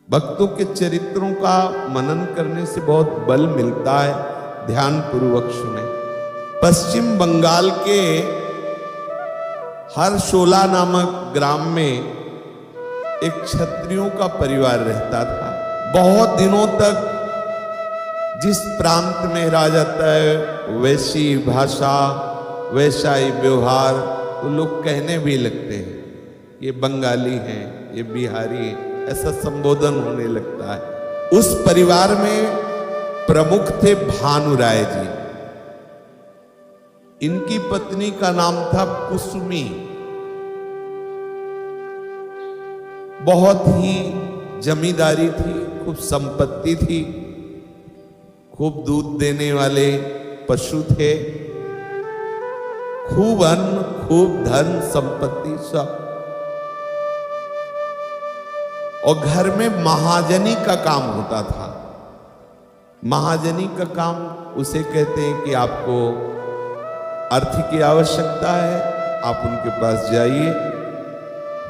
भक्तों के चरित्रों का मनन करने से बहुत बल मिलता है। ध्यान पूर्वक सुने। पश्चिम बंगाल के हरशोला नामक ग्राम में एक क्षत्रियों का परिवार रहता था। बहुत दिनों तक जिस प्रांत में रहा जाता है वैसी भाषा, वैसा ही व्यवहार, तो लोग कहने भी लगते हैं ये बंगाली हैं, ये बिहारी हैं, ऐसा संबोधन होने लगता है। उस परिवार में प्रमुख थे भानुराय जी। इनकी पत्नी का नाम था कुसुमी। बहुत ही जमींदारी थी, खूब संपत्ति थी, खूब दूध देने वाले पशु थे, खूब अन्न, खूब धन संपत्ति सब। और घर में महाजनी का काम होता था। महाजनी का काम उसे कहते हैं कि आपको अर्थ की आवश्यकता है, आप उनके पास जाइए,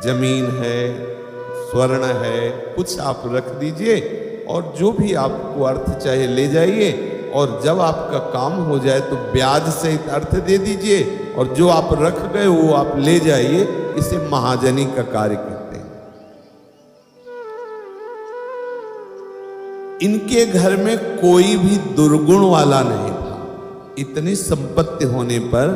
जमीन है, स्वर्ण है, कुछ आप रख दीजिए और जो भी आपको अर्थ चाहे ले जाइए, और जब आपका काम हो जाए तो ब्याज सहित अर्थ दे दीजिए, और जो आप रख गए वो आप ले जाइए। इसे महाजनी का कार्य करते हैं। इनके घर में कोई भी दुर्गुण वाला नहीं था, इतनी संपत्ति होने पर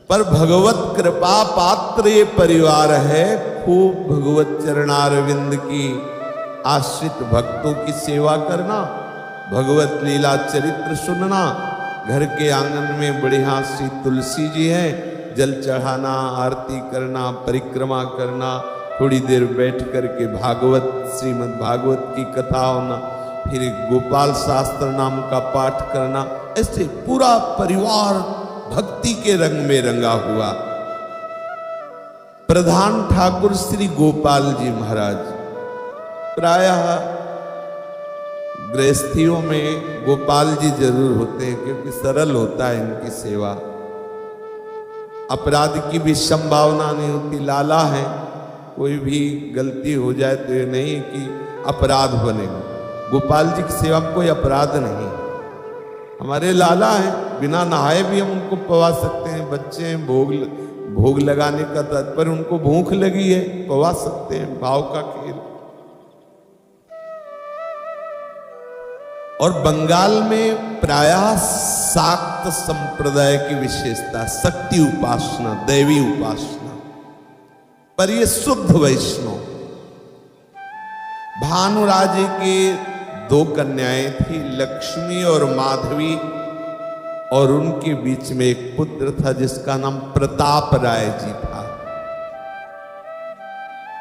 भगवत कृपा पात्र ये परिवार है। खूब भगवत चरणारविंद की आश्रित भक्तों की सेवा करना, भगवत लीला चरित्र सुनना। घर के आंगन में बढ़िया सी तुलसी जी है, जल चढ़ाना, आरती करना, परिक्रमा करना, थोड़ी देर बैठ करके भागवत, श्रीमद् भागवत की कथा होना, फिर गोपाल शास्त्र नाम का पाठ करना। ऐसे पूरा परिवार भक्ति के रंग में रंगा हुआ। प्रधान ठाकुर श्री गोपाल जी महाराज, प्रायः गृहस्थियों में गोपाल जी जरूर होते हैं क्योंकि सरल होता है इनकी सेवा, अपराध की भी संभावना नहीं होती। लाला है, कोई भी गलती हो जाए तो ये नहीं कि अपराध बनेगा। गोपाल जी की सेवा में कोई अपराध नहीं। हमारे लाला हैं, बिना नहाए भी हम उनको पवा सकते हैं। बच्चे हैं, भोग लगाने का तात्पर्य उनको भूख लगी है, पवा सकते हैं, भाव का खेल। और बंगाल में प्रायः शाक्त संप्रदाय की विशेषता शक्ति उपासना, दैवी उपासना, पर ये शुद्ध वैष्णव। भानुराजे के दो कन्याएं थी, लक्ष्मी और माधवी, और उनके बीच में एक पुत्र था जिसका नाम प्रताप राय जी था।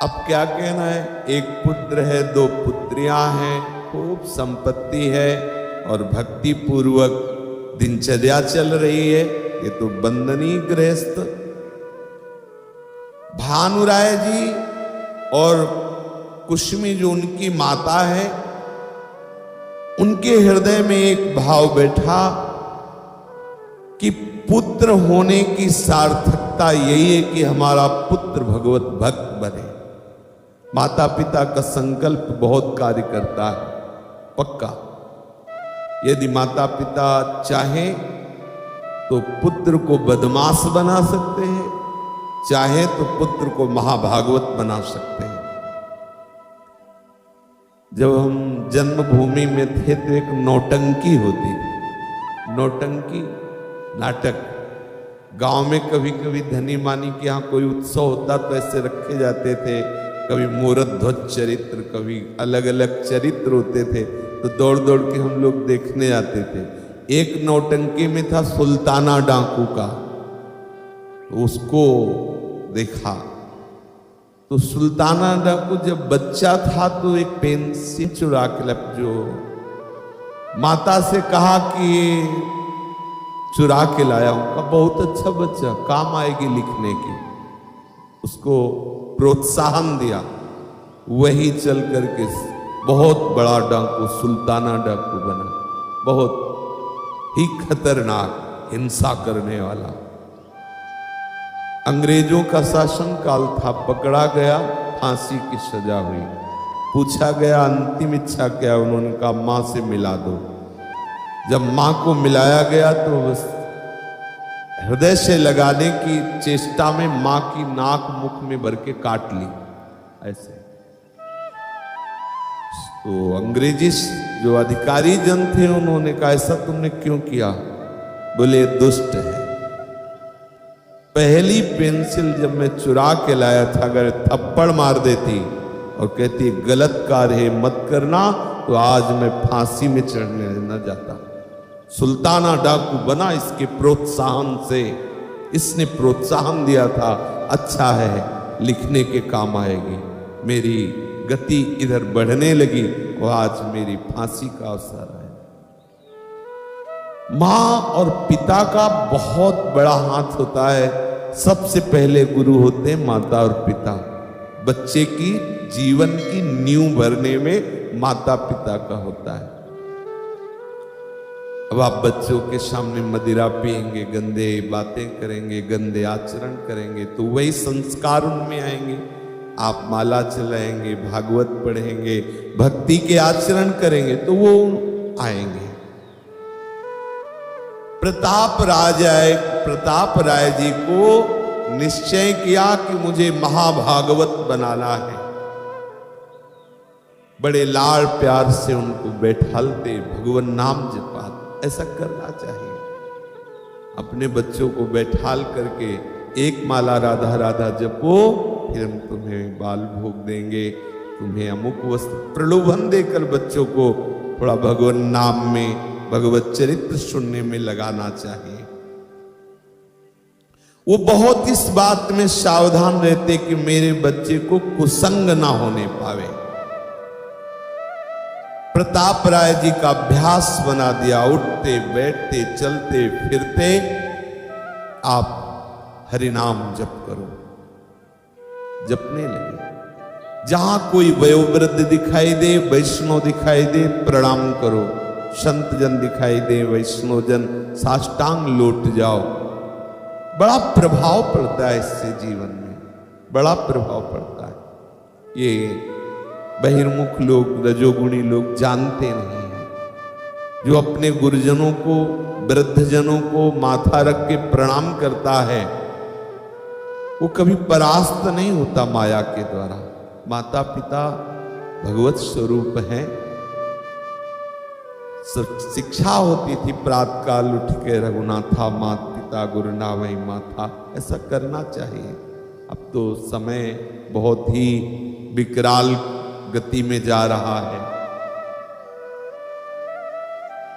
अब क्या कहना है, एक पुत्र है, दो पुत्रियां हैं, खूब संपत्ति है और भक्ति पूर्वक दिनचर्या चल रही है। ये तो बंदनीय गृहस्थ। भानुराय जी और कुसुमी जो उनकी माता है, उनके हृदय में एक भाव बैठा कि पुत्र होने की सार्थकता यही है कि हमारा पुत्र भगवत भक्त बने। माता पिता का संकल्प बहुत कार्य करता है, पक्का। यदि माता पिता चाहें तो पुत्र को बदमाश बना सकते हैं, चाहे तो पुत्र को महाभागवत बना सकते हैं। जब हम जन्मभूमि में थे तो एक नौटंकी होती थी, नौटंकी नाटक। गांव में कभी कभी धनी मानी के यहाँ कोई उत्सव होता तो ऐसे रखे जाते थे, कभी मूरत ध्वज चरित्र, कभी अलग अलग चरित्र होते थे, तो दौड़ दौड़ के हम लोग देखने जाते थे। एक नौटंकी में था सुल्ताना डाकू का, तो उसको देखा। तो सुल्ताना डाकू जब बच्चा था तो एक पेंसिल चुरा के जो माता से कहा कि चुरा के लाया हूं, बहुत अच्छा बच्चा, काम आएगी लिखने की। उसको प्रोत्साहन दिया, वही चल करके बहुत बड़ा डाकू सुल्ताना डाकू बना, बहुत ही खतरनाक, हिंसा करने वाला। अंग्रेजों का शासन काल था, पकड़ा गया, फांसी की सजा हुई। पूछा गया अंतिम इच्छा क्या, उन्होंने कहा मां से मिला दो। जब मां को मिलाया गया तो बस हृदय से लगाने की चेष्टा में मां की नाक मुख में भर के काट ली ऐसे। तो अंग्रेजी जो अधिकारी जन थे उन्होंने कहा ऐसा तुमने क्यों किया? बोले दुष्ट है। पहली पेंसिल जब मैं चुरा के लाया था, अगर थप्पड़ मार देती और कहती गलत कार्य मत करना, तो आज मैं फांसी में चढ़ने न जाता। सुल्ताना डाकू बना इसके प्रोत्साहन से। इसने प्रोत्साहन दिया था, अच्छा है लिखने के काम आएगी। मेरी गति इधर बढ़ने लगी और आज मेरी फांसी का अवसर है। मां और पिता का बहुत बड़ा हाथ होता है। सबसे पहले गुरु होते हैं माता और पिता। बच्चे की जीवन की नींव भरने में माता पिता का होता है। अब आप बच्चों के सामने मदिरा पिएंगे, गंदे बातें करेंगे, गंदे आचरण करेंगे, तो वही संस्कार उनमें आएंगे। आप माला चलाएंगे, भागवत पढ़ेंगे, भक्ति के आचरण करेंगे, तो वो आएंगे। प्रताप राय जी को निश्चय किया कि मुझे महाभागवत बनाना है। बड़े लाड़ प्यार से उनको बैठालते, भगवान नाम जपाते। ऐसा करना चाहिए। अपने बच्चों को बैठाल करके एक माला राधा राधा जपो, फिर हम तुम्हें बाल भोग देंगे, तुम्हें अमुक वस्तु, प्रलोभन देकर बच्चों को थोड़ा भगवान नाम में, भगवत चरित्र सुनने में लगाना चाहिए। वो बहुत इस बात में सावधान रहते कि मेरे बच्चे को कुसंग ना होने पावे। प्रताप राय जी का अभ्यास बना दिया। उठते बैठते चलते फिरते आप हरिनाम जप करो। जपने लगे। जहां कोई वयोवृद्ध दिखाई दे, वैष्णव दिखाई दे, प्रणाम करो। संत जन दिखाई दे, वैष्णव जन, साष्टांग लौट जाओ। बड़ा प्रभाव पड़ता है इससे जीवन में, बड़ा प्रभाव पड़ता है। ये बहिर्मुख लोग, रजोगुणी लोग जानते नहीं हैं। जो अपने गुरुजनों को, वृद्धजनों को माथा रख के प्रणाम करता है, वो कभी परास्त नहीं होता माया के द्वारा। माता पिता भगवत स्वरूप हैं। शिक्षा होती थी प्रातःकाल उठ के, रघुनाथा मात पिता गुरु नावै माथा। ऐसा करना चाहिए। अब तो समय बहुत ही विकराल गति में जा रहा है।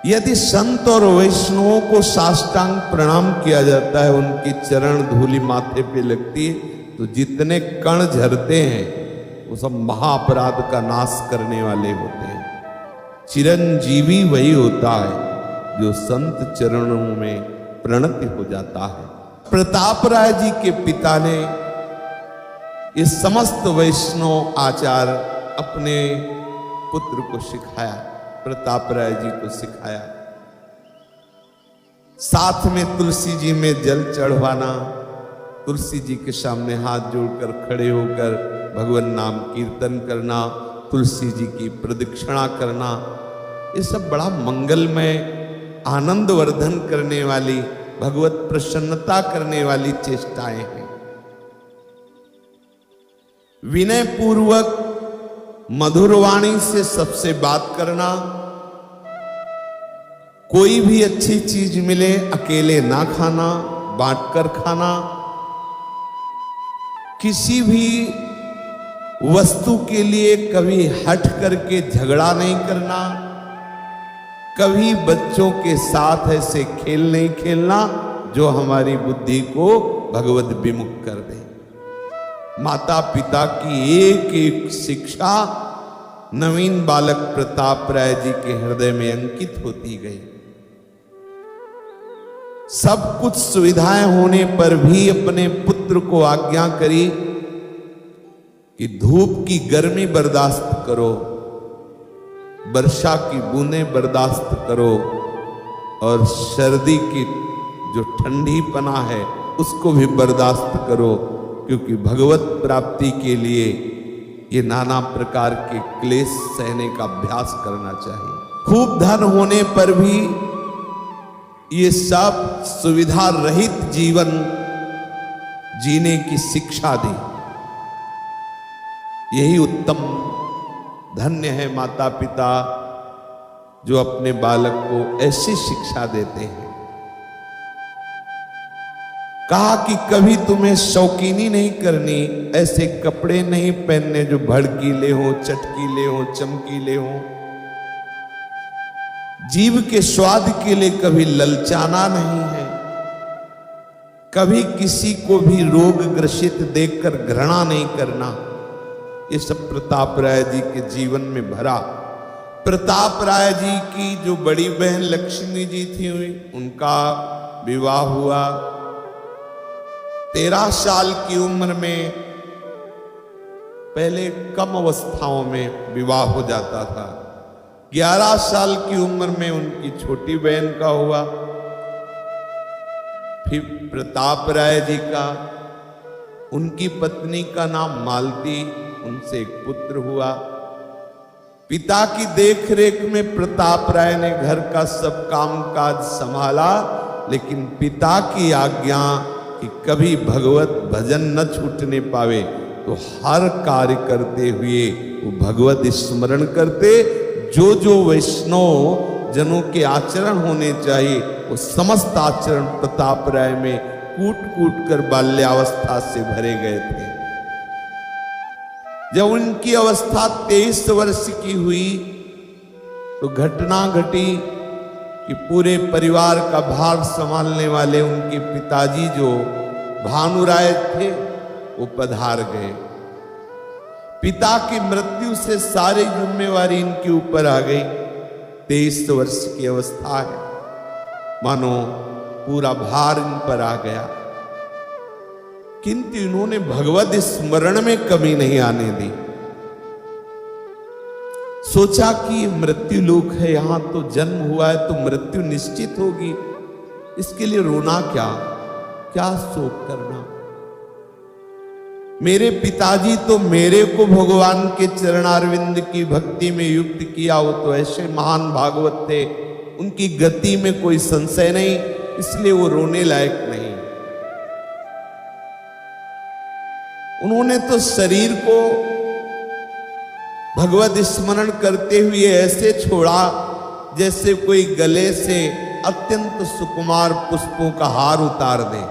यदि संत और वैष्णवों को साष्टांग प्रणाम किया जाता है, उनकी चरण धूलि माथे पे लगती है, तो जितने कण झरते हैं वो सब महाअपराध का नाश करने वाले होते हैं। चिरंजीवी वही होता है जो संत चरणों में प्रणति हो जाता है। प्रताप राय जी के पिता ने ये समस्त वैष्णव आचार अपने पुत्र को सिखाया, प्रताप राय जी को सिखाया। साथ में तुलसी जी में जल चढ़वाना, तुलसी जी के सामने हाथ जोड़कर खड़े होकर भगवान नाम कीर्तन करना, तुलसी जी की प्रदक्षिणा करना, ये सब बड़ा मंगलमय, आनंद वर्धन करने वाली, भगवत प्रसन्नता करने वाली चेष्टाएं हैं। विनय पूर्वक मधुर वाणी से सबसे बात करना। कोई भी अच्छी चीज मिले अकेले ना खाना, बांटकर खाना। किसी भी वस्तु के लिए कभी हट करके झगड़ा नहीं करना। कभी बच्चों के साथ ऐसे खेल नहीं खेलना जो हमारी बुद्धि को भगवत विमुख कर दे। माता पिता की एक एक शिक्षा नवीन बालक प्रताप राय जी के हृदय में अंकित होती गई। सब कुछ सुविधाएं होने पर भी अपने पुत्र को आज्ञा करी कि धूप की गर्मी बर्दाश्त करो, वर्षा की बूंदें बर्दाश्त करो, और सर्दी की जो ठंडीपना है उसको भी बर्दाश्त करो, क्योंकि भगवत प्राप्ति के लिए ये नाना प्रकार के क्लेश सहने का अभ्यास करना चाहिए। खूब धन होने पर भी ये सब सुविधा रहित जीवन जीने की शिक्षा दी। यही उत्तम धन्य है माता पिता जो अपने बालक को ऐसी शिक्षा देते हैं। कहा कि कभी तुम्हें शौकीनी नहीं करनी, ऐसे कपड़े नहीं पहनने जो भड़कीले हो, चटकीले हो, चमकीले हो। जीव के स्वाद के लिए कभी ललचाना नहीं है। कभी किसी को भी रोग ग्रसित देखकर घृणा नहीं करना। ये सब प्रताप राय जी के जीवन में भरा। प्रताप राय जी की जो बड़ी बहन लक्ष्मी जी थी, उनका विवाह हुआ। 13 साल की उम्र में, पहले कम अवस्थाओं में विवाह हो जाता था। 11 साल की उम्र में उनकी छोटी बहन का हुआ। फिर प्रताप राय जी का, उनकी पत्नी का नाम मालती, उनसे एक पुत्र हुआ। पिता की देखरेख में प्रताप राय ने घर का सब कामकाज संभाला, लेकिन पिता की आज्ञा कि कभी भगवत भजन न छूटने पावे, तो हर कार्य करते हुए वो भगवत स्मरण करते। जो जो वैष्णव जनों के आचरण होने चाहिए, वो समस्त आचरण प्रताप राय में कूट कूट कर बाल्यावस्था से भरे गए थे। जब उनकी अवस्था 23 वर्ष की हुई, तो घटना घटी कि पूरे परिवार का भार संभालने वाले उनके पिताजी जो भानुराय थे, वो पधार गए। पिता की मृत्यु से सारी जिम्मेवारी इनके ऊपर आ गई। 23 वर्ष की अवस्था है, मानो पूरा भार इन पर आ गया। किंतु इन्होंने भगवत स्मरण में कमी नहीं आने दी। सोचा कि मृत्यु लोक है, यहां तो जन्म हुआ है तो मृत्यु निश्चित होगी, इसके लिए रोना क्या शोक करना। मेरे पिताजी तो मेरे को भगवान के चरणारविंद की भक्ति में युक्त किया, वो तो ऐसे महान भागवत थे, उनकी गति में कोई संशय नहीं, इसलिए वो रोने लायक नहीं। उन्होंने तो शरीर को भगवत स्मरण करते हुए ऐसे छोड़ा जैसे कोई गले से अत्यंत सुकुमार पुष्पों का हार उतार दे।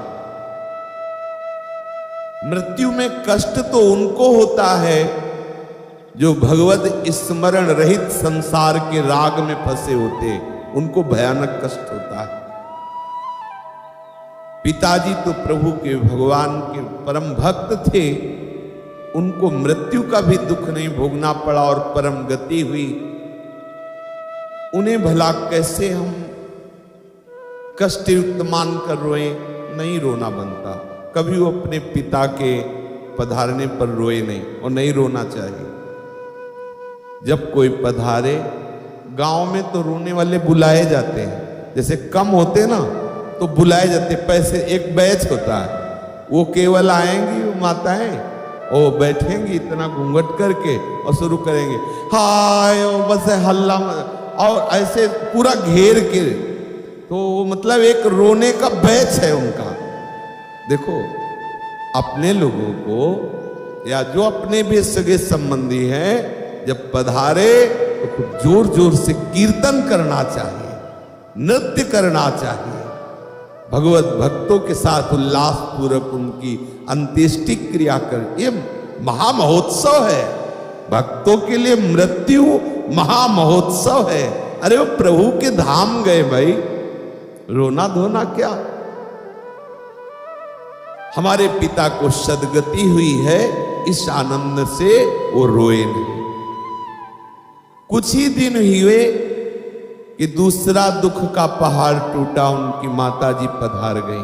मृत्यु में कष्ट तो उनको होता है जो भगवत स्मरण रहित संसार के राग में फंसे होते, उनको भयानक कष्ट होता है। पिताजी तो प्रभु के भगवान के परम भक्त थे, उनको मृत्यु का भी दुख नहीं भोगना पड़ा और परम गति हुई। उन्हें भला कैसे हम कष्टयुक्त मानकर रोए? नहीं रोना बनता। कभी वो अपने पिता के पधारने पर रोए नहीं, और नहीं रोना चाहिए। जब कोई पधारे, गांव में तो रोने वाले बुलाए जाते हैं, जैसे कम होते ना तो बुलाए जाते, पैसे एक बैच होता है, वो केवल आएंगी वो माताएं, वो बैठेंगी इतना घूंघट करके और शुरू करेंगे हाय, बस हल्ला, और ऐसे पूरा घेर के, तो मतलब एक रोने का बैच है उनका। देखो, अपने लोगों को या जो अपने भी सगे संबंधी हैं, जब पधारे तो खूब जोर जोर से कीर्तन करना चाहिए, नृत्य करना चाहिए, भगवत भक्तों के साथ उल्लास पूर्वक उनकी अंत्येष्टि क्रिया कर। ये महामहोत्सव है, भक्तों के लिए मृत्यु महामहोत्सव है। अरे वो प्रभु के धाम गए भाई, रोना धोना क्या। हमारे पिता को सदगति हुई है, इस आनंद से वो रोए नहीं। कुछ ही दिन हुए कि दूसरा दुख का पहाड़ टूटा, उनकी माताजी पधार गई।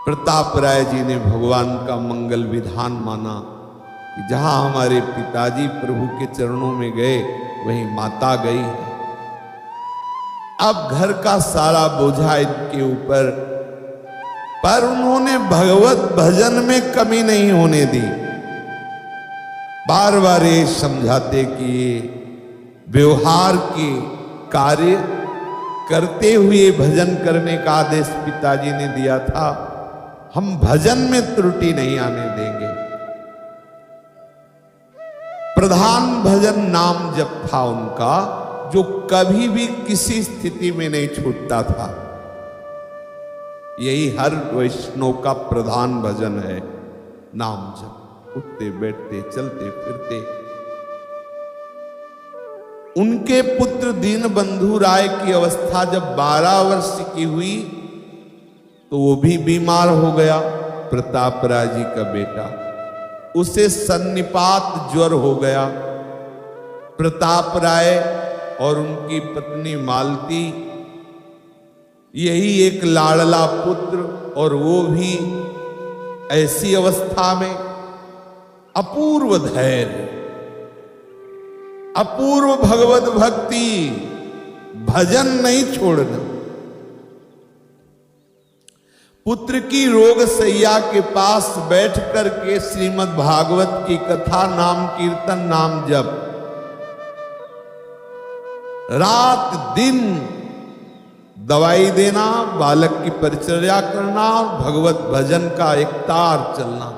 प्रताप राय जी ने भगवान का मंगल विधान माना कि जहां हमारे पिताजी प्रभु के चरणों में गए, वहीं माता गई है। अब घर का सारा बोझा इनके ऊपर, पर उन्होंने भगवत भजन में कमी नहीं होने दी। बार बार ये समझाते कि ये व्यवहार के कार्य करते हुए भजन करने का आदेश पिताजी ने दिया था, हम भजन में त्रुटि नहीं आने देंगे। प्रधान भजन नाम जप था उनका, जो कभी भी किसी स्थिति में नहीं छूटता था। यही हर वैष्णव का प्रधान भजन है, नाम जप। उठते बैठते चलते फिरते। उनके पुत्र दीनबंधु राय की अवस्था जब 12 वर्ष की हुई तो वो भी बीमार हो गया। प्रताप राय जी का बेटा, उसे सन्निपात ज्वर हो गया। प्रताप राय और उनकी पत्नी मालती, यही एक लाडला पुत्र, और वो भी ऐसी अवस्था में अपूर्व धैर्य, अपूर्व भगवत भक्ति, भजन नहीं छोड़ना। पुत्र की रोग सैया के पास बैठ कर के श्रीमद् भागवत की कथा, नाम कीर्तन, नाम जप, रात दिन दवाई देना, बालक की परिचर्या करना और भगवत भजन का एक तार चलना।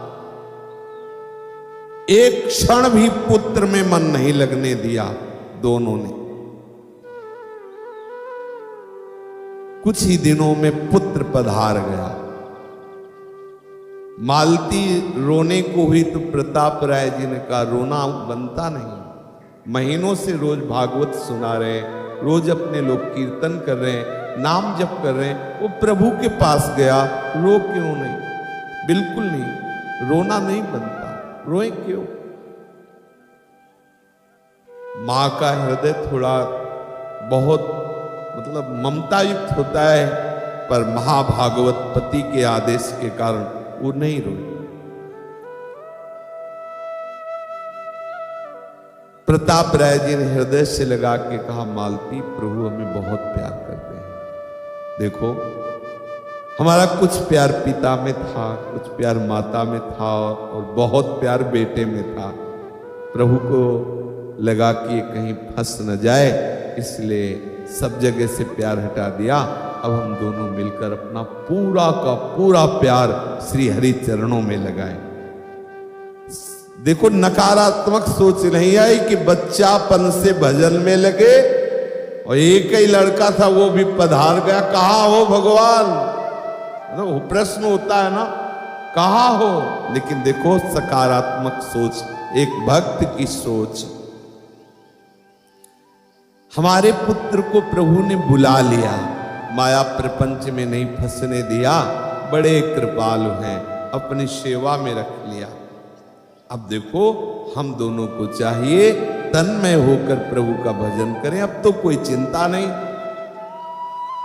एक क्षण भी पुत्र में मन नहीं लगने दिया दोनों ने। कुछ ही दिनों में पुत्र पधार गया। मालती रोने को हुई तो प्रताप राय जी ने कहा, रोना बनता नहीं, महीनों से रोज भागवत सुना रहे, रोज अपने लोग कीर्तन कर रहे हैं, नाम जप कर रहे हैं। वो प्रभु के पास गया, रो क्यों नहीं? बिल्कुल नहीं, रोना नहीं बनता, रोए क्यों? मां का हृदय थोड़ा बहुत मतलब ममता युक्त होता है, पर महाभागवत पति के आदेश के कारण वो नहीं रोए। प्रताप राय जी ने हृदय से लगा के कहा, मालती, प्रभु हमें बहुत प्यार करते हैं। देखो, हमारा कुछ प्यार पिता में था, कुछ प्यार माता में था, और बहुत प्यार बेटे में था। प्रभु को लगा कि ये कहीं फंस न जाए, इसलिए सब जगह से प्यार हटा दिया। अब हम दोनों मिलकर अपना पूरा का पूरा प्यार श्री हरि चरणों में लगाएं। देखो, नकारात्मक सोच नहीं आई कि बच्चापन से भजन में लगे और एक ही लड़का था वो भी पधार गया। कहाँ हो भगवान? वो प्रश्न होता है ना, कहाँ हो? लेकिन देखो, सकारात्मक सोच, एक भक्त की सोच। हमारे पुत्र को प्रभु ने बुला लिया, माया प्रपंच में नहीं फंसने दिया, बड़े कृपालु हैं, अपनी सेवा में रख लिया। अब देखो, हम दोनों को चाहिए तन्मय होकर प्रभु का भजन करें। अब तो कोई चिंता नहीं।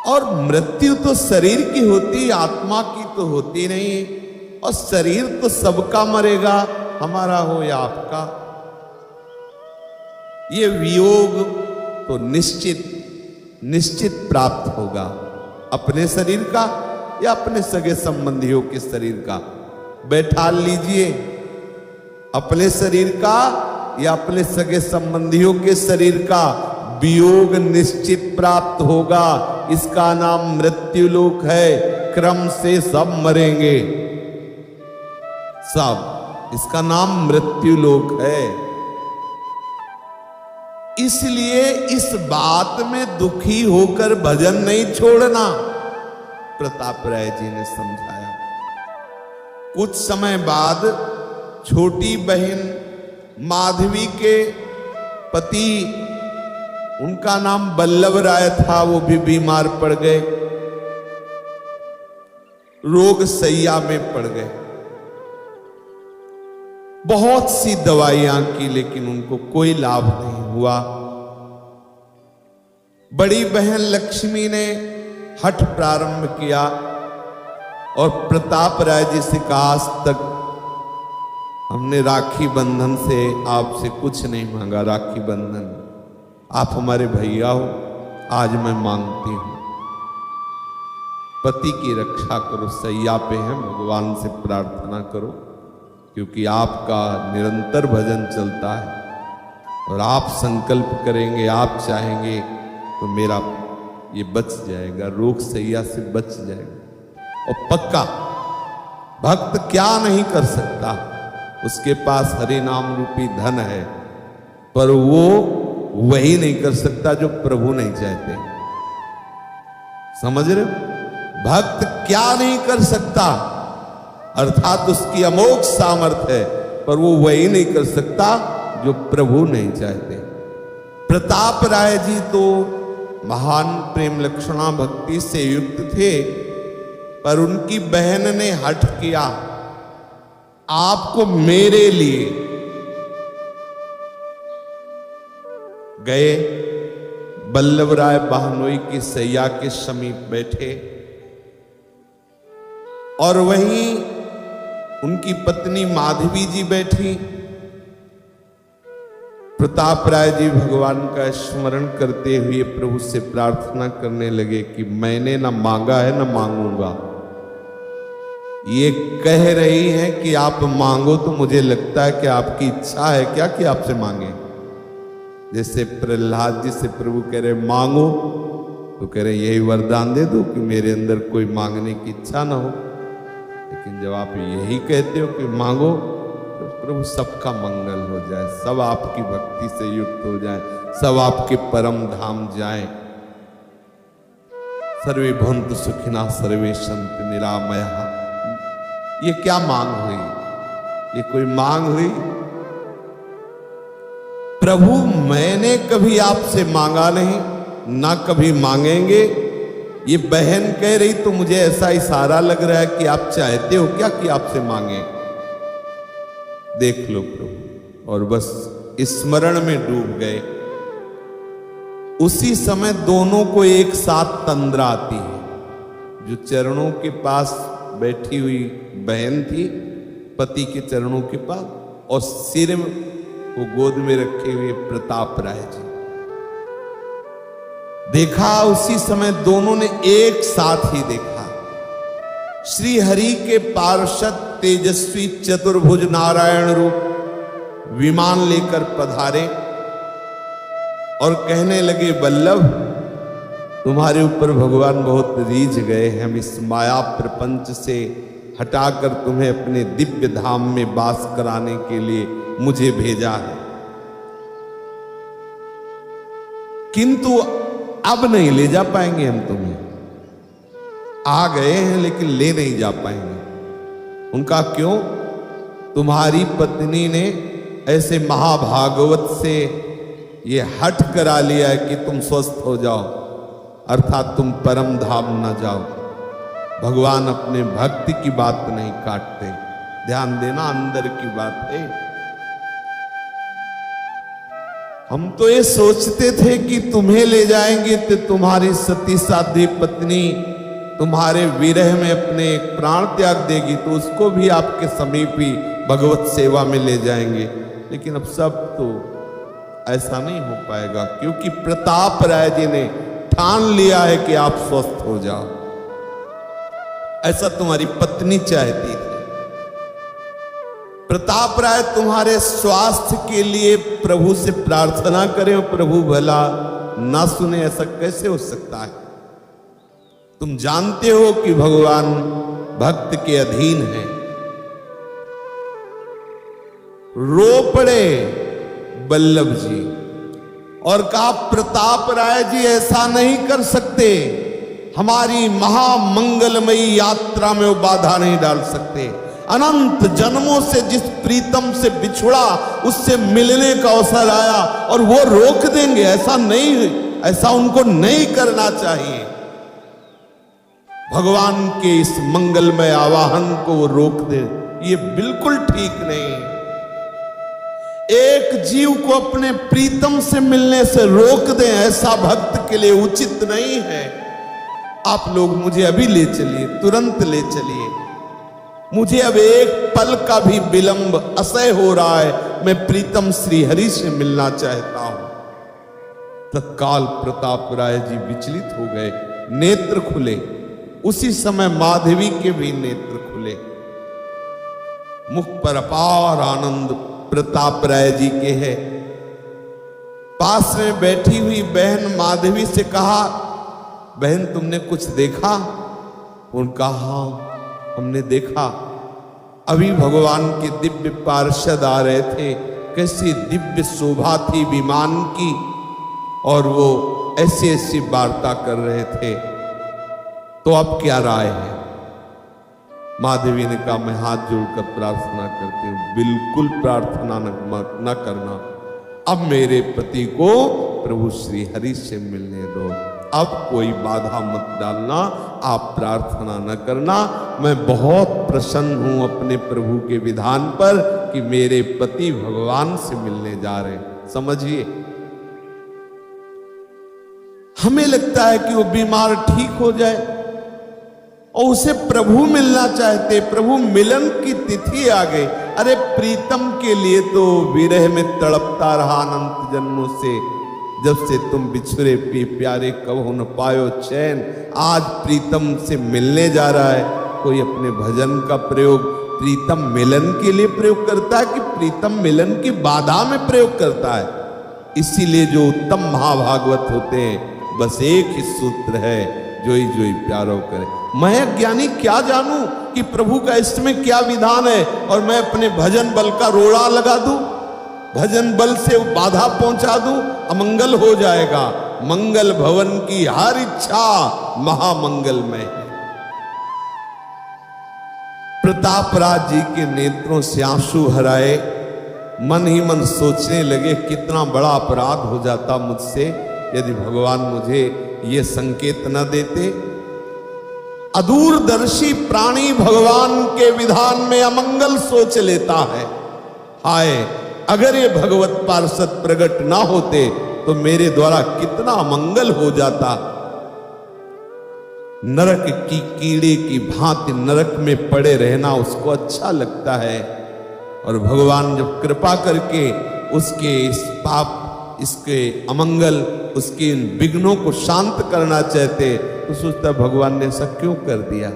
और मृत्यु तो शरीर की होती, आत्मा की तो होती नहीं। और शरीर तो सबका मरेगा, हमारा हो या आपका। ये वियोग तो निश्चित प्राप्त होगा, अपने शरीर का या अपने सगे संबंधियों के शरीर का। बैठा लीजिए, अपने शरीर का या अपने सगे संबंधियों के शरीर का वियोग निश्चित प्राप्त होगा। इसका नाम मृत्यु लोक है। क्रम से सब मरेंगे, सब। इसका नाम मृत्यु लोक है। इसलिए इस बात में दुखी होकर भजन नहीं छोड़ना, प्रताप राय जी ने समझाया। कुछ समय बाद छोटी बहन माधवी के पति, उनका नाम बल्लभ राय था, वो भी बीमार पड़ गए, रोग सैया में पड़ गए। बहुत सी दवाइयां की, लेकिन उनको कोई लाभ नहीं हुआ। बड़ी बहन लक्ष्मी ने हठ प्रारंभ किया और प्रताप राय जी से कहा, आज तक हमने राखी बंधन से आपसे कुछ नहीं मांगा, राखी बंधन आप हमारे भैया हो, आज मैं मांगती हूं, पति की रक्षा करो, सैया पे हैं, भगवान से प्रार्थना करो क्योंकि आपका निरंतर भजन चलता है और आप संकल्प करेंगे, आप चाहेंगे तो मेरा ये बच जाएगा, रोग सैया से बच जाएगा। और पक्का भक्त क्या नहीं कर सकता, उसके पास हरि नाम रूपी धन है, पर वो वही नहीं कर सकता जो प्रभु नहीं चाहते। समझ रहे हो? भक्त क्या नहीं कर सकता, अर्थात उसकी अमोघ सामर्थ्य है, पर वो वही नहीं कर सकता जो प्रभु नहीं चाहते। प्रताप राय जी तो महान प्रेम लक्षणा भक्ति से युक्त थे, पर उनकी बहन ने हठ किया, आपको मेरे लिए गए। बल्लभ राय बहनोई की सैया के समीप बैठे और वहीं उनकी पत्नी माधवी जी बैठी। प्रताप राय जी भगवान का स्मरण करते हुए प्रभु से प्रार्थना करने लगे कि मैंने ना मांगा है ना मांगूंगा। ये कह रही है कि आप मांगो, तो मुझे लगता है कि आपकी इच्छा है क्या कि आपसे मांगे। जैसे प्रहलाद जी से प्रभु कह रहे मांगो, तो कह रहे यही वरदान दे दो कि मेरे अंदर कोई मांगने की इच्छा ना हो। लेकिन जब आप यही कहते हो कि मांगो, तो प्रभु सबका मंगल हो जाए, सब आपकी भक्ति से युक्त हो जाए, सब आपके परम धाम जाए। सर्वे भवन्तु सुखिनः सर्वे सन्तु निरामयाः। ये क्या मांग हुई? ये कोई मांग हुई? प्रभु मैंने कभी आपसे मांगा नहीं, ना कभी मांगेंगे। ये बहन कह रही तो मुझे ऐसा इशारा लग रहा है कि आप चाहते हो क्या कि आपसे मांगे। देख लो प्रभु, और बस स्मरण में डूब गए। उसी समय दोनों को एक साथ तंद्रा आती है। जो चरणों के पास बैठी हुई बहन थी, पति के चरणों के पास, और सिर को गोद में रखे हुए प्रताप राय जी, देखा उसी समय दोनों ने एक साथ ही देखा। श्री हरि के पार्षद तेजस्वी चतुर्भुज नारायण रूप विमान लेकर पधारे और कहने लगे, वल्लभ तुम्हारे ऊपर भगवान बहुत रीझ गए हैं। हम इस माया प्रपंच से हटाकर तुम्हें अपने दिव्य धाम में वास कराने के लिए मुझे भेजा है, किंतु अब नहीं ले जा पाएंगे हम तुम्हें। आ गए हैं लेकिन ले नहीं जा पाएंगे। उनका क्यों? तुम्हारी पत्नी ने ऐसे महाभागवत से ये हठ करा लिया है कि तुम स्वस्थ हो जाओ, अर्थात तुम परम धाम न जाओ। भगवान अपने भक्ति की बात नहीं काटते, ध्यान देना, अंदर की बात है। हम तो ये सोचते थे कि तुम्हें ले जाएंगे तो तुम्हारी सती साध्वी पत्नी तुम्हारे विरह में अपने प्राण त्याग देगी, तो उसको भी आपके समीप ही भगवत सेवा में ले जाएंगे। लेकिन अब सब तो ऐसा नहीं हो पाएगा, क्योंकि प्रताप राय जी ने ठान लिया है कि आप स्वस्थ हो जाओ। ऐसा तुम्हारी पत्नी चाहती थी। प्रताप राय तुम्हारे स्वास्थ्य के लिए प्रभु से प्रार्थना करें और प्रभु भला ना सुने, ऐसा कैसे हो सकता है? तुम जानते हो कि भगवान भक्त के अधीन है। रो पड़े बल्लभ जी और कहा, प्रताप राय जी ऐसा नहीं कर सकते, हमारी महामंगलमयी यात्रा में वो बाधा नहीं डाल सकते। अनंत जन्मों से जिस प्रीतम से बिछुड़ा, उससे मिलने का अवसर आया और वो रोक देंगे? ऐसा नहीं, ऐसा उनको नहीं करना चाहिए। भगवान के इस मंगलमय आवाहन को वो रोक दे, ये बिल्कुल ठीक नहीं। एक जीव को अपने प्रीतम से मिलने से रोक दें, ऐसा भक्त के लिए उचित नहीं है। आप लोग मुझे अभी ले चलिए, तुरंत ले चलिए। मुझे अब एक पल का भी विलंब असह्य हो रहा है। मैं प्रीतम श्री हरि से मिलना चाहता हूं। तत्काल प्रताप राय जी विचलित हो गए, नेत्र खुले। उसी समय माधवी के भी नेत्र खुले। मुख पर अपार आनंद प्रताप राय जी के है। पास में बैठी हुई बहन माधवी से कहा, बहन तुमने कुछ देखा? उनका हाँ हमने देखा, अभी भगवान के दिव्य पार्षद आ रहे थे, कैसी दिव्य शोभा थी विमान की, और वो ऐसी ऐसी वार्ता कर रहे थे, तो अब क्या राय है? माधवी ने कहा, मैं हाथ जोड़कर प्रार्थना करती हूं, बिल्कुल प्रार्थना न करना, अब मेरे पति को प्रभु श्री हरि से मिलने दो, अब कोई बाधा मत डालना, आप प्रार्थना न करना। मैं बहुत प्रसन्न हूं अपने प्रभु के विधान पर कि मेरे पति भगवान से मिलने जा रहे हैं। समझिए, हमें लगता है कि वो बीमार ठीक हो जाए और उसे प्रभु मिलना चाहते, प्रभु मिलन की तिथि आ गई। अरे प्रीतम के लिए तो विरह में तड़पता रहा अनंत जन्मों से, जब से तुम बिछुरे प्यारे कब न पायो चैन। आज प्रीतम से मिलने जा रहा है। कोई अपने भजन का प्रयोग प्रीतम मिलन के लिए प्रयोग करता है कि प्रीतम मिलन की बाधा में प्रयोग करता है? इसीलिए जो उत्तम महाभागवत होते हैं, बस एक ही सूत्र है, जोई जोई प्यारो करे। मैं अज्ञानी क्या जानूं कि प्रभु का इसमें क्या विधान है, और मैं अपने भजन बल का रोड़ा लगा दूं, भजन बल से बाधा पहुंचा दूं, अमंगल हो जाएगा। मंगल भवन की हर इच्छा महामंगलमय है। प्रतापराज जी के नेत्रों से आंसू हराए, मन ही मन सोचने लगे कितना बड़ा अपराध हो जाता मुझसे यदि भगवान मुझे ये संकेत न देते। अदूरदर्शी प्राणी भगवान के विधान में अमंगल सोच लेता है। हाय, अगर ये भगवत पार्षद प्रकट ना होते तो मेरे द्वारा कितना अमंगल हो जाता। नरक की कीड़े की भांति नरक में पड़े रहना उसको अच्छा लगता है, और भगवान जब कृपा करके उसके इस पाप, इसके अमंगल, उसके इन विघ्नों को शांत करना चाहते तो सोचता भगवान ने ऐसा क्यों कर दिया।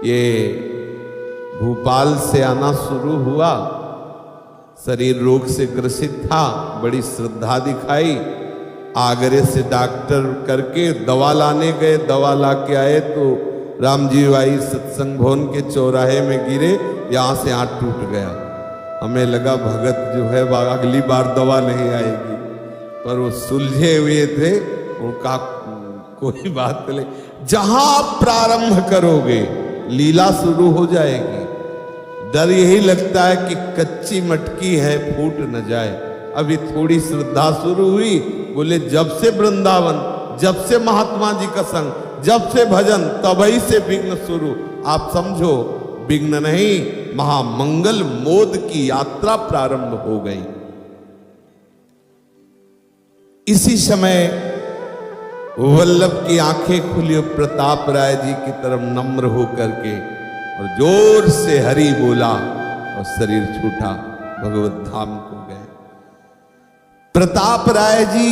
ये भोपाल से आना शुरू हुआ, शरीर रोग से ग्रसित था, बड़ी श्रद्धा दिखाई, आगरे से डॉक्टर करके दवा लाने गए, दवा ला के आए तो राम जी भाई सत्संग भवन के चौराहे में गिरे, यहां से हाथ टूट गया। हमें लगा भगत जो है अगली बार दवा नहीं आएगी, पर वो सुलझे हुए थे। उनका कोई बात नहीं, जहां आप प्रारंभ करोगे लीला शुरू हो जाएगी। डर यही लगता है कि कच्ची मटकी है, फूट न जाए। अभी थोड़ी श्रद्धा शुरू हुई, बोले जब से वृंदावन, जब से महात्मा जी का संग, जब से भजन, तभी से विघ्न शुरू। आप समझो, विघ्न नहीं, महामंगल मोद की यात्रा प्रारंभ हो गई। इसी समय वल्लभ की आंखें खुली और प्रताप राय जी की तरफ नम्र होकर के और जोर से हरि बोला और शरीर छूटा, भगवत धाम को गए। प्रताप राय जी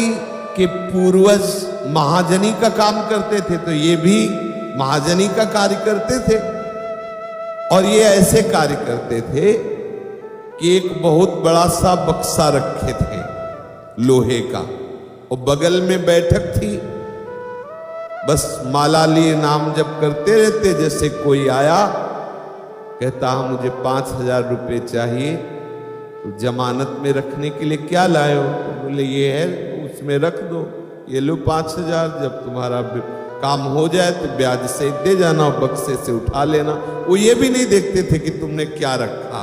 के पूर्वज महाजनी का काम करते थे, तो ये भी महाजनी का कार्य करते थे। और ये ऐसे कार्य करते थे कि एक बहुत बड़ा सा बक्सा रखे थे लोहे का, और बगल में बैठक थी, बस माला लिए नाम जप करते रहते। जैसे कोई आया कहता मुझे 5,000 रुपये चाहिए, तो जमानत में रखने के लिए क्या लाए हो? तो बोले ये है, उसमें रख दो, ये लो 5,000, जब तुम्हारा काम हो जाए तो ब्याज से दे जाना, बक्से से उठा लेना। वो ये भी नहीं देखते थे कि तुमने क्या रखा।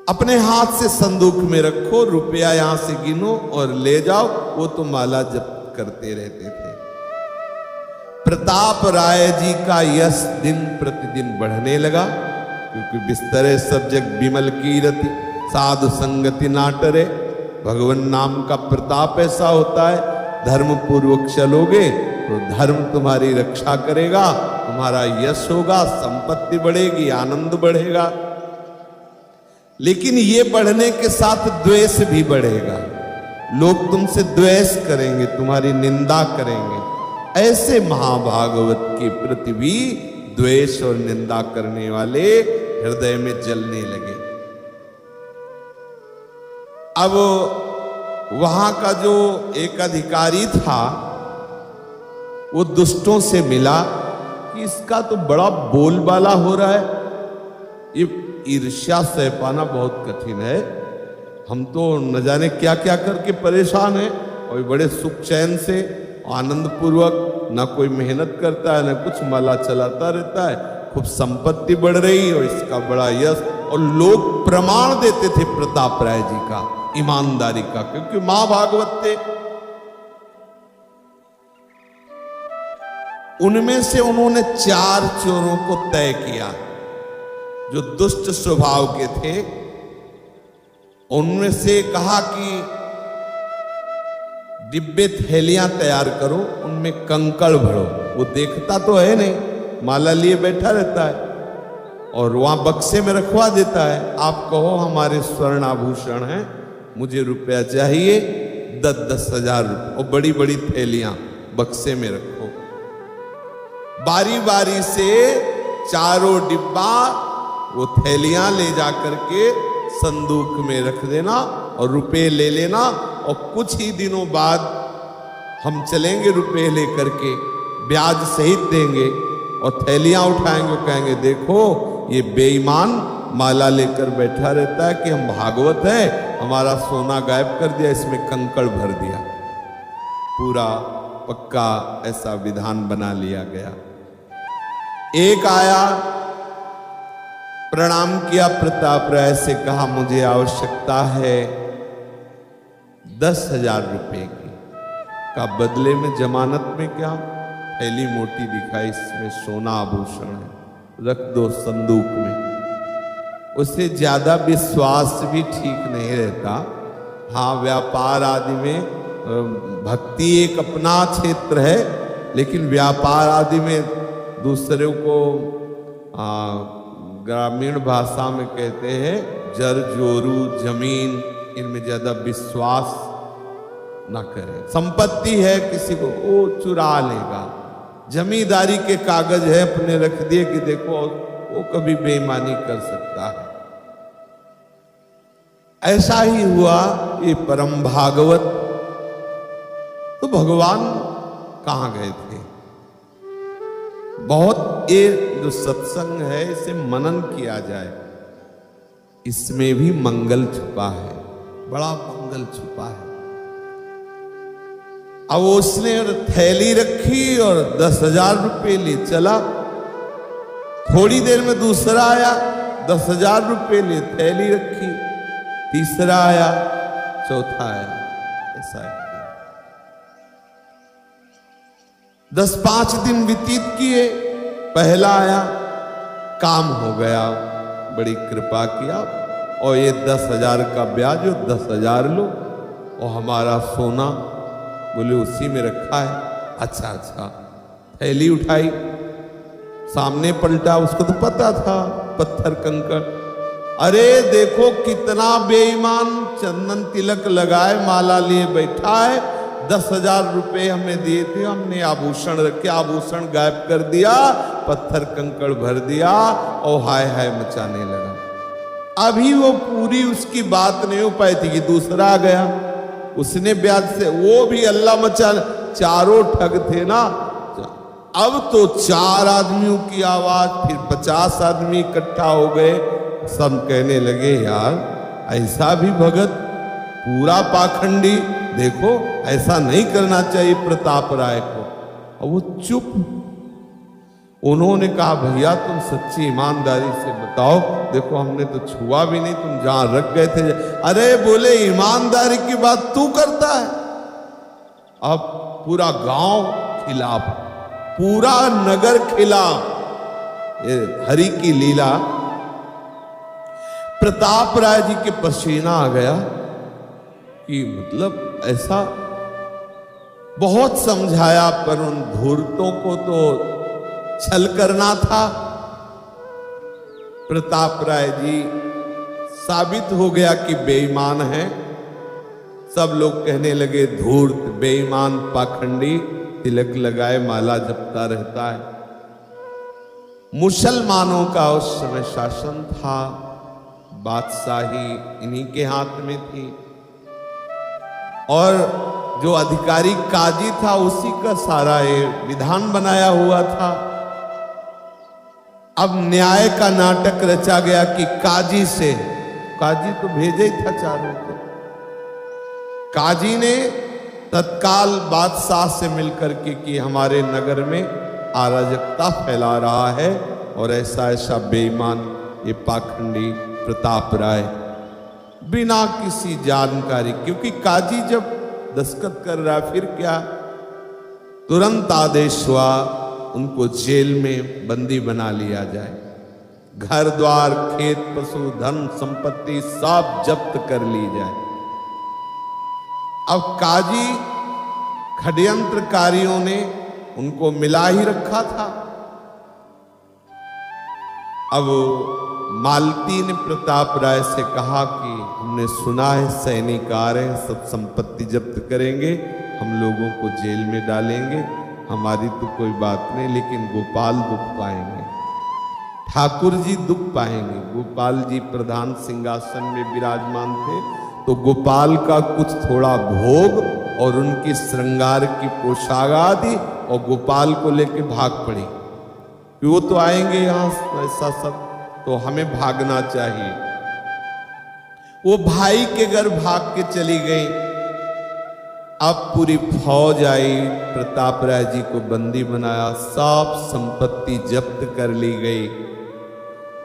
अपने हाथ से संदूक में रखो, रुपया यहां से गिनो और ले जाओ, वो तो माला जप करते रहते थे। प्रताप राय जी का यश दिन प्रतिदिन बढ़ने लगा, क्योंकि बिस्तरे सब जग विमल कीरति, साधु संगति नाटरे। भगवान नाम का प्रताप ऐसा होता है, धर्म पूर्वक चलोगे तो धर्म तुम्हारी रक्षा करेगा, तुम्हारा यश होगा, संपत्ति बढ़ेगी, आनंद बढ़ेगा। लेकिन ये बढ़ने के साथ द्वेष भी बढ़ेगा। लोग तुमसे द्वेष करेंगे, तुम्हारी निंदा करेंगे, ऐसे महाभागवत के प्रति भी द्वेष और निंदा करने वाले हृदय में जलने लगे। अब वहां का जो एक अधिकारी था वो दुष्टों से मिला कि इसका तो बड़ा बोलबाला हो रहा है, ये ईर्ष्या सह पाना बहुत कठिन है, हम तो न जाने क्या क्या करके परेशान हैं और बड़े सुख चैन से आनंद पूर्वक, ना कोई मेहनत करता है ना कुछ, माला चलाता रहता है, खूब संपत्ति बढ़ रही और इसका बड़ा यश। और लोग प्रमाण देते थे प्रताप राय जी का ईमानदारी का, क्योंकि महाभागवत थे। उनमें से उन्होंने 4 चोरों को तय किया जो दुष्ट स्वभाव के थे। उनमें से कहा कि डिब्बे थैलियां तैयार करो, उनमें कंकड़ भरो। वो देखता तो है नहीं, माला लिए बैठा रहता है और वहां बक्से में रखवा देता है। आप कहो हमारे स्वर्ण आभूषण हैं, मुझे रुपया चाहिए, 10-10 हजार रुपये, और बड़ी बड़ी थैलियां बक्से में रखो। बारी बारी से चारों डिब्बा वो थैलियां ले जाकर के संदूक में रख देना और रुपए ले लेना, और कुछ ही दिनों बाद हम चलेंगे रुपए लेकर के, ब्याज सहित देंगे और थैलियां उठाएंगे, कहेंगे देखो ये बेईमान माला लेकर बैठा रहता है कि हम भागवत है, हमारा सोना गायब कर दिया, इसमें कंकड़ भर दिया। पूरा पक्का ऐसा विधान बना लिया गया। एक आया, प्रणाम किया प्रताप राय से, कहा मुझे आवश्यकता है 10,000 रुपए की। का बदले में जमानत में क्या? थैली मोटी दिखाई, इसमें सोना आभूषण है, रख दो संदूक में। उससे ज्यादा विश्वास भी ठीक नहीं रहता। हाँ, व्यापार आदि में भक्ति एक अपना क्षेत्र है, लेकिन व्यापार आदि में दूसरे को ग्रामीण भाषा में कहते हैं जर जोरू जमीन, इनमें ज्यादा विश्वास ना करें। संपत्ति है किसी को, वो चुरा लेगा। जमींदारी के कागज है, अपने रख दिए कि देखो, वो कभी बेईमानी कर सकता है। ऐसा ही हुआ ये परम भागवत। तो भगवान कहां गए थे? बहुत ये जो सत्संग है इसे मनन किया जाए, इसमें भी मंगल छुपा है, बड़ा मंगल छुपा है। अब उसने थैली रखी और 10,000 रुपये ले चला। थोड़ी देर में दूसरा आया, 10,000 रुपये ले थैली रखी। तीसरा आया, चौथा आया, ऐसा है। 10-5 दिन व्यतीत किए, पहला आया, काम हो गया, बड़ी कृपा किया, और ये 10,000 का ब्याज हो, 10,000 लो, और हमारा सोना बोले उसी में रखा है। अच्छा अच्छा, थैली उठाई, सामने पलटा, उसको तो पता था पत्थर कंकड़। अरे देखो कितना बेईमान, चंदन तिलक लगाए, माला लिए बैठा है, 10,000 रुपये हमें दिए थे, हमने आभूषण रखे, आभूषण गायब कर दिया, पत्थर कंकड़ भर दिया, और हाय हाय मचाने लगा। अभी वो पूरी उसकी बात नहीं हो पाई थी कि दूसरा आ गया, उसने ब्याज से, वो भी अल्लाह मचा, चारों ठग थे ना। अब तो 4 आदमियों की आवाज, फिर 50 आदमी इकट्ठा हो गए। सब कहने लगे यार ऐसा भी भगत, पूरा पाखंडी, देखो ऐसा नहीं करना चाहिए प्रताप राय को। और वो चुप। उन्होंने कहा भैया तुम सच्ची ईमानदारी से बताओ, देखो हमने तो छुआ भी नहीं, तुम जहां रख गए थे। अरे बोले ईमानदारी की बात तू करता है। अब पूरा गांव खिलाफ, पूरा नगर खिलाफ। ये हरि की लीला। प्रताप राय जी के पसीना आ गया कि मतलब ऐसा, बहुत समझाया पर उन धूर्तों को तो छल करना था। प्रताप राय जी साबित हो गया कि बेईमान है। सब लोग कहने लगे धूर्त, बेईमान, पाखंडी। तिलक लगाए माला जपता रहता है। मुसलमानों का उस समय शासन था, बादशाही इन्हीं के हाथ में थी, और जो अधिकारी काजी था उसी का सारा ये विधान बनाया हुआ था। अब न्याय का नाटक रचा गया कि काजी से, काजी तो भेजे ही था चारों को, काजी ने तत्काल बादशाह से मिलकर के कि हमारे नगर में अराजकता फैला रहा है और ऐसा ऐसा बेईमान ये पाखंडी प्रताप राय, बिना किसी जानकारी, क्योंकि काजी जब दस्तखत कर रहा फिर क्या, तुरंत आदेश हुआ उनको जेल में बंदी बना लिया जाए, घर द्वार खेत पशु धन संपत्ति सब जब्त कर ली जाए। अब काजी षड्यंत्रकारियों ने उनको मिला ही रखा था। अब मालती ने प्रताप राय से कहा कि हमने सुना है सैनिक आ रहे हैं, सब संपत्ति जब्त करेंगे, हम लोगों को जेल में डालेंगे, हमारी तो कोई बात नहीं, लेकिन गोपाल दुख पाएंगे, ठाकुर जी दुख पाएंगे। गोपाल जी प्रधान सिंहासन में विराजमान थे, तो गोपाल का कुछ थोड़ा भोग और उनकी श्रृंगार की पोशाक आदि और गोपाल को लेके भाग पड़ी, वो तो आएंगे यहाँ ऐसा सब, तो हमें भागना चाहिए। वो भाई के घर भाग के चली गई। अब पूरी फौज आई, प्रताप राय जी को बंदी बनाया, सब संपत्ति जब्त कर ली गई।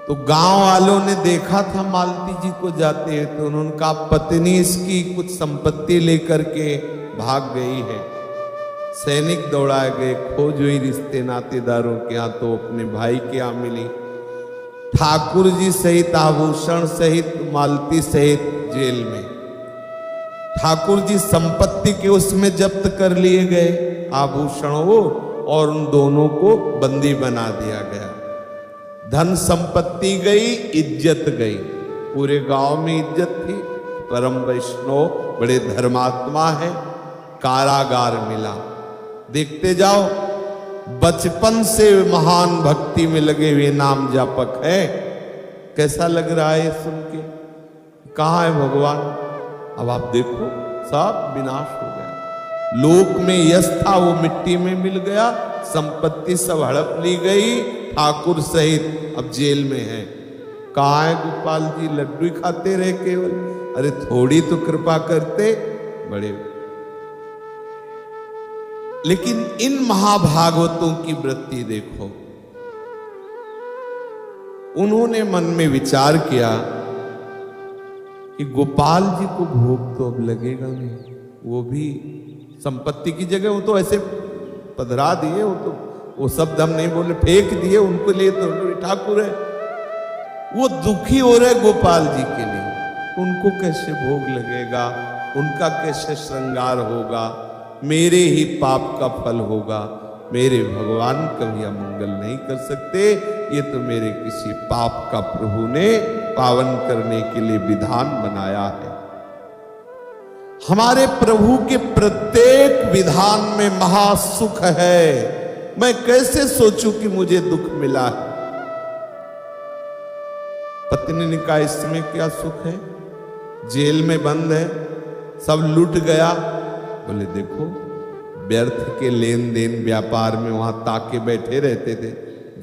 तो गांव वालों ने देखा था मालती जी को जाते हैं, तो उन्होंने कहा पत्नी इसकी कुछ संपत्ति लेकर के भाग गई है। सैनिक दौड़ाए गए, खोज हुई रिश्ते नातेदारों के यहाँ, तो अपने भाई के यहाँ मिली। ठाकुर जी सहित आभूषण सहित मालती सहित जेल में। ठाकुर जी संपत्ति के उसमें जब्त कर लिए गए आभूषणों को, और उन दोनों को बंदी बना दिया गया। धन संपत्ति गई, इज्जत गई, पूरे गांव में इज्जत थी। परम वैष्णव बड़े धर्मात्मा है, कारागार मिला। देखते जाओ, बचपन से महान भक्ति में लगे हुए नाम जापक है। कैसा लग रहा है सुन के? कहाँ है भगवान? अब आप देखो, सब विनाश हो गया। लोक में यश था वो मिट्टी में मिल गया, संपत्ति सब हड़प ली गई, ठाकुर सहित अब जेल में है। कहाँ है गोपाल जी? लड्डू ही खाते रहे केवल। अरे थोड़ी तो कृपा करते बड़े। लेकिन इन महाभागवतों की वृत्ति देखो, उन्होंने मन में विचार किया कि गोपाल जी को भोग तो अब लगेगा नहीं, वो भी संपत्ति की जगह वो तो ऐसे पधरा दिए, वो शब्द हम नहीं बोले, फेंक दिए, उनको लिए तो ठाकुर है। वो दुखी हो रहे गोपाल जी के लिए, उनको कैसे भोग लगेगा, उनका कैसे श्रृंगार होगा, मेरे ही पाप का फल होगा। मेरे भगवान कभी अमंगल नहीं कर सकते, ये तो मेरे किसी पाप का प्रभु ने पावन करने के लिए विधान बनाया है। हमारे प्रभु के प्रत्येक विधान में महासुख है। मैं कैसे सोचूं कि मुझे दुख मिला है? पत्नी ने कहा इसमें क्या सुख है, जेल में बंद है, सब लूट गया। बोले देखो, व्यर्थ के लेन देन व्यापार में वहां ताके बैठे रहते थे,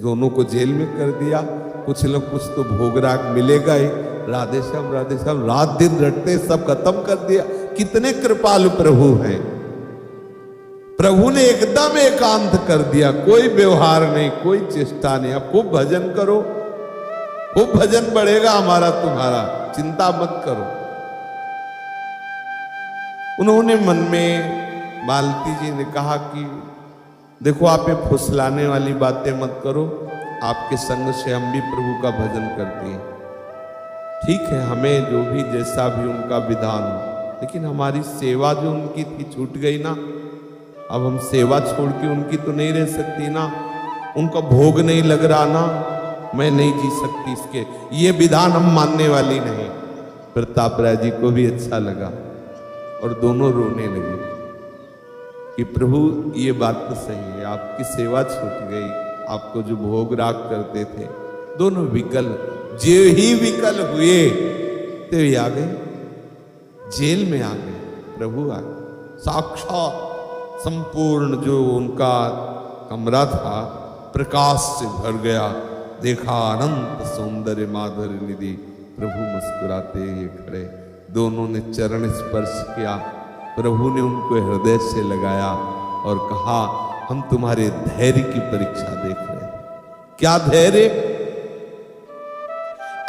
दोनों को जेल में कर दिया। कुछ लोग कुछ तो भोगराग मिलेगा ही, राधे श्याम रात दिन रटते, सब खत्म कर दिया। कितने कृपालु प्रभु हैं। प्रभु ने एकदम एकांत कर दिया, कोई व्यवहार नहीं, कोई चेष्टा नहीं। अब खूब भजन करो, खूब भजन बढ़ेगा हमारा तुम्हारा, चिंता मत करो। उन्होंने मन में, मालती जी ने कहा कि देखो आप ये फुसलाने वाली बातें मत करो, आपके संग से हम भी प्रभु का भजन करते हैं। ठीक है, हमें जो भी जैसा भी उनका विधान हो, लेकिन हमारी सेवा जो उनकी थी छूट गई ना। अब हम सेवा छोड़ के उनकी तो नहीं रह सकती ना, उनका भोग नहीं लग रहा ना, मैं नहीं जी सकती इसके, ये विधान हम मानने वाली नहीं। प्रताप राय जी को भी अच्छा लगा और दोनों रोने लगे। कि प्रभु ये बात तो सही है, आपकी सेवा छूट गई, आपको जो भोग राग करते थे, दोनों विकल जो ही विकल हुए तो ये आ गए, जेल में आ गए, प्रभु आ गए। साक्षात संपूर्ण जो उनका कमरा था प्रकाश से भर गया, देखा अनंत सौंदर्य माधुर्य निधि, प्रभु मुस्कुराते ये खड़े, दोनों ने चरण स्पर्श किया, प्रभु ने उनको हृदय से लगाया और कहा हम तुम्हारे धैर्य की परीक्षा देख रहे हैं। क्या धैर्य?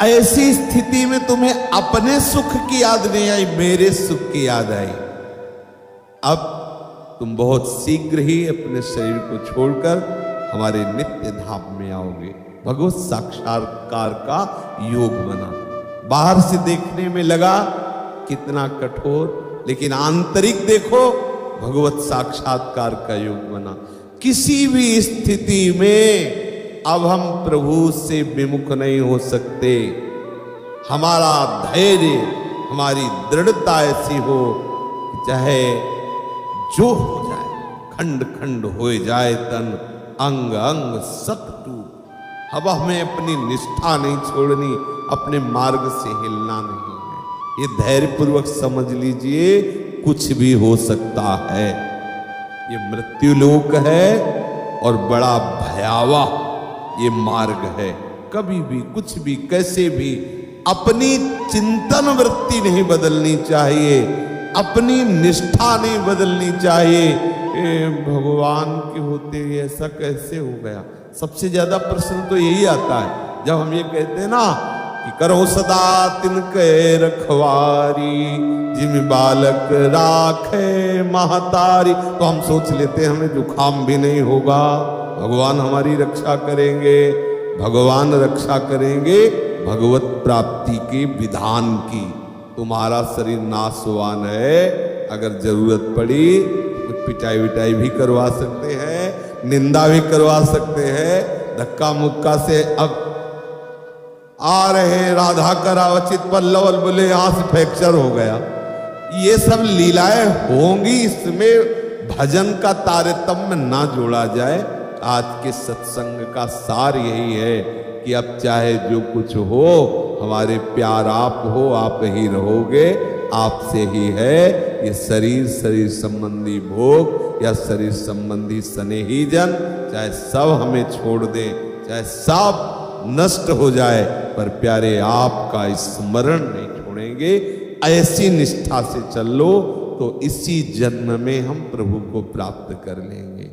ऐसी स्थिति में तुम्हें अपने सुख की याद नहीं आई, मेरे सुख की याद आई। अब तुम बहुत शीघ्र ही अपने शरीर को छोड़कर हमारे नित्य धाम में आओगे। भगवत साक्षात्कार का योग बना। बाहर से देखने में लगा कितना कठोर, लेकिन आंतरिक देखो भगवत साक्षात्कार का योग बना। किसी भी स्थिति में अब हम प्रभु से विमुख नहीं हो सकते। हमारा धैर्य, हमारी दृढ़ता ऐसी हो कि चाहे जो हो जाए, खंड खंड हो जाए तन, अंग अंग सत टूट, अब हमें अपनी निष्ठा नहीं छोड़नी, अपने मार्ग से हिलना नहीं है। ये धैर्यपूर्वक समझ लीजिए, कुछ भी हो सकता है। ये मृत्युलोक है और बड़ा भयावह ये मार्ग है। कभी भी कुछ भी कैसे भी अपनी चिंतन वृत्ति नहीं बदलनी चाहिए, अपनी निष्ठा नहीं बदलनी चाहिए। भगवान के होते ही ऐसा कैसे हो गया? सबसे ज्यादा प्रश्न तो यही आता है जब हम ये कहते हैं ना कि करो सदा तिनके रखवारी, जिम बालक राखे महतारी, तो हम सोच लेते हैं हमें जुकाम भी नहीं होगा, भगवान हमारी रक्षा करेंगे। भगवान रक्षा करेंगे भगवत प्राप्ति के विधान की। तुम्हारा शरीर नाशवान है, अगर जरूरत पड़ी तो पिटाई विटाई भी करवा सकते हैं, निंदा भी करवा सकते हैं, धक्का मुक्का से। अब आ रहे राधा करावचित पल्लवल बोले यहां से फ्रैक्चर हो गया, ये सब लीलाएं होंगी, इसमें भजन का तारतम्य ना जोड़ा जाए। आज के सत्संग का सार यही है कि अब चाहे जो कुछ हो, हमारे प्यार आप हो, आप ही रहोगे, आपसे ही है। ये शरीर संबंधी भोग या शरीर संबंधी स्नेही जन, चाहे सब हमें छोड़ दे, चाहे सब नष्ट हो जाए, पर प्यारे आपका स्मरण नहीं छोड़ेंगे। ऐसी निष्ठा से चल लो तो इसी जन्म में हम प्रभु को प्राप्त कर लेंगे।